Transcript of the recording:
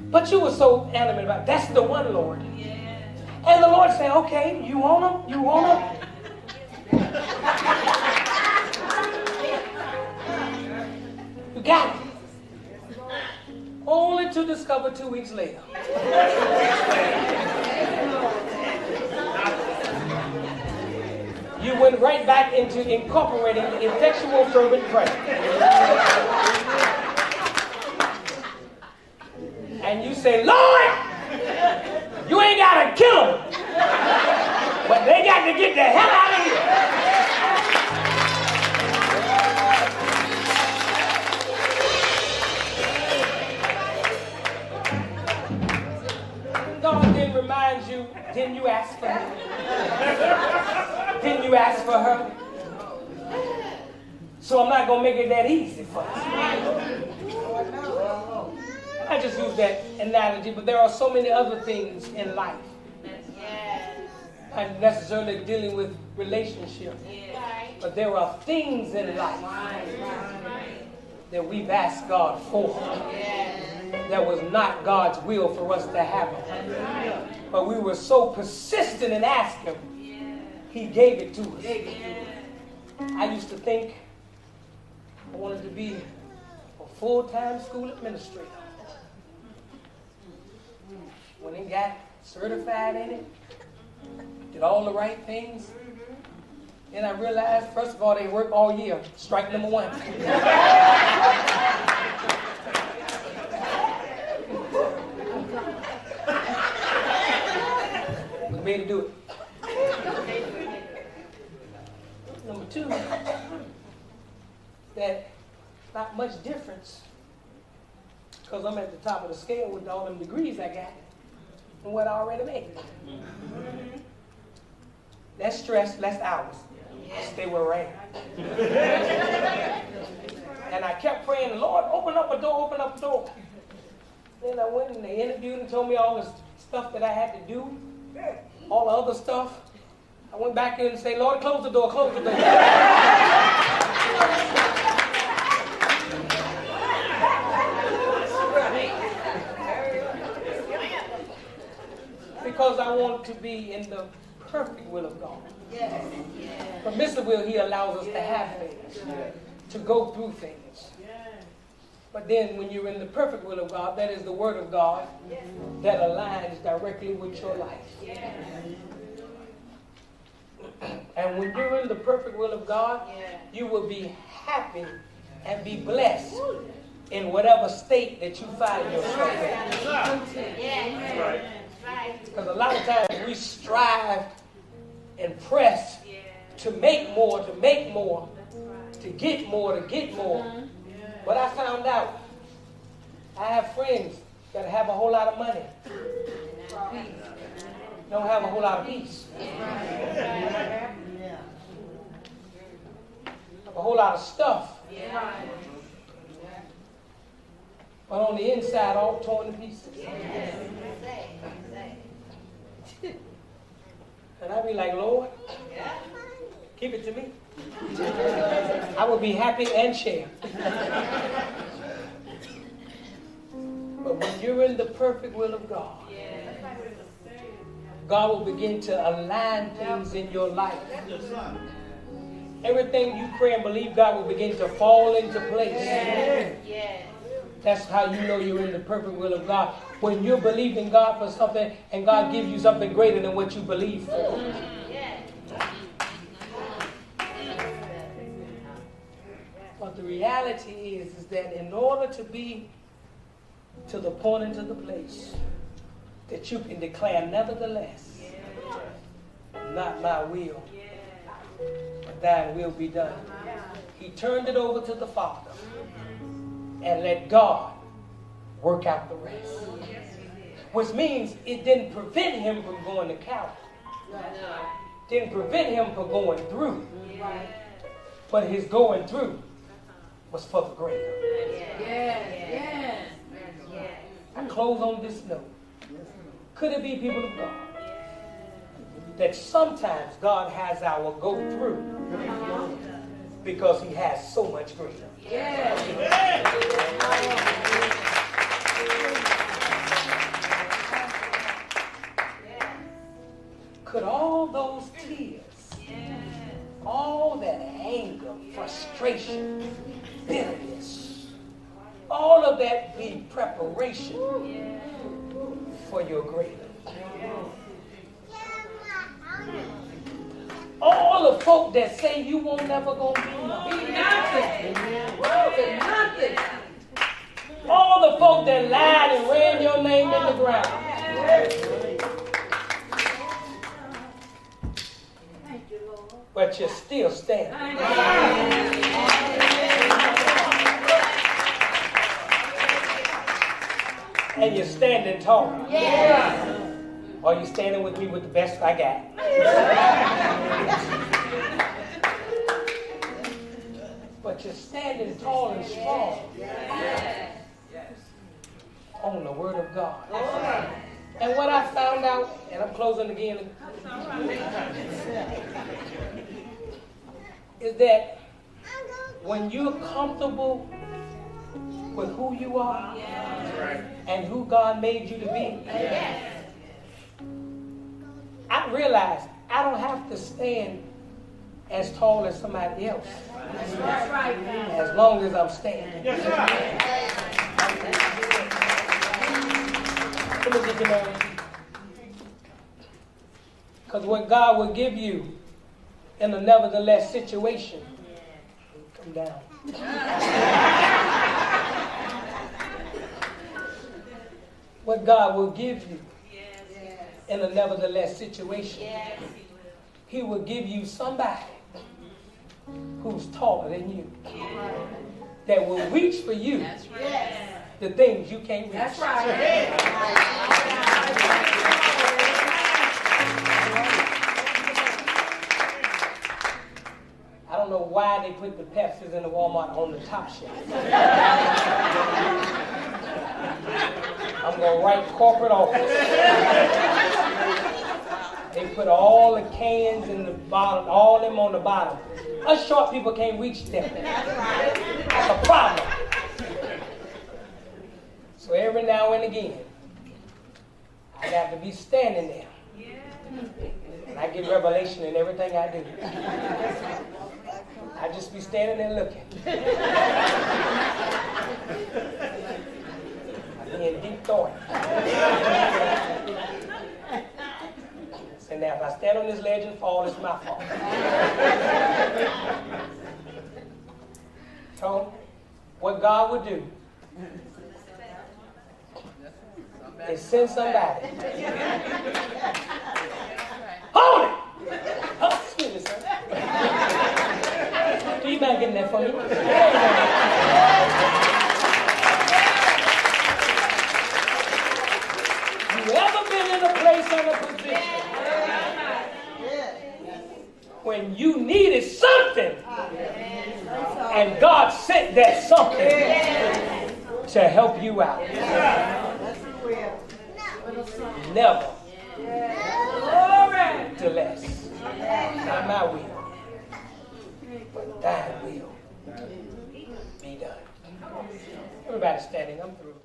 But you were so adamant about it. That's the one, Lord. And the Lord said, okay, you want them? You want them? You got it. Only to discover 2 weeks later. You went right back into incorporating effectual fervent prayer. And you say, Lord, you ain't got to kill them, but they got to get the hell out of here. God then reminds you, didn't you ask for her? Didn't you ask for her? So I'm not going to make it that easy for you. I just use that analogy, but there are so many other things in life. Not necessarily dealing with relationships, but there are things in life that we've asked God for that was not God's will for us to have them. But we were so persistent in asking, He gave it to us. I used to think I wanted to be a full-time school administrator. When he got certified in it, did all the right things, then I realized, first of all, they work all year. Strike number one. Was made to do it. Number two, that not much difference, because I'm at the top of the scale with all them degrees I got and what I already made. Less stress, less hours. Stay where I am. And I kept praying, Lord, open up a door, open up a door. Then I went and they interviewed and told me all the stuff that I had to do, all the other stuff. I went back in and said, Lord, close the door, close the door. Because I want to be in the perfect will of God. Permissive will, He allows us to have things, to go through things. But then when you're in the perfect will of God, that is the Word of God that aligns directly with your life. And when you're in the perfect will of God, you will be happy and be blessed in whatever state that you find yourself in. Because a lot of times we strive and press to make more, to get more, to get more. But I found out I have friends that have a whole lot of money, don't have a whole lot of peace. Have a whole lot of stuff. But on the inside, all torn to pieces. And I'd be like, Lord, keep it to me. I will be happy and share. But when you're in the perfect will of God, God will begin to align things in your life. Everything you pray and believe, God will begin to fall into place. That's how you know you're in the perfect will of God. When you're believing God for something and God gives you something greater than what you believe for. But the reality is that in order to be to the point and to the place that you can declare, nevertheless, not my will, but thine will be done. He turned it over to the Father and let God work out the rest. Which means it didn't prevent him from going to Calvary. Didn't prevent him from going through. But his going through was for the greater. I close on this note. Could it be, people of God, that sometimes God has our go through because he has so much greater? preparation for your greater. All the folk that say you won't never gonna be nothing. Nothing. All the folk that lied and ran your name in the ground. But you're still standing. And you're standing tall. Or you're standing with me with the best I got. But you're standing tall and strong on the Word of God. And what I found out, and I'm closing again, is that when you're comfortable with who you are and who God made you to be, I realize I don't have to stand as tall as somebody else as long as I'm standing. Because what God will give you in a nevertheless situation, come down. What God will give you in a nevertheless situation, He will give you somebody who's taller than you, that will reach for you the things you can't reach. That's right. I don't know why they put the Pepsis in the Walmart on the top shelf. I'm going to write corporate office. They put all the cans in the bottom, all them on the bottom. Us short people can't reach them. That's a problem. So every now and again, I got to be standing there. And I get revelation in everything I do. I just be standing there looking. I be in deep thought. And now if I stand on this ledge and fall, it's my fault. So, what God would do is send somebody. Hold it! Oh, excuse me, sir. Do you mind getting that for me? You ever been in a place or a position when you needed something and God sent that something to help you out? Never to less. Not my will, but thine will be done. Everybody standing, I'm through.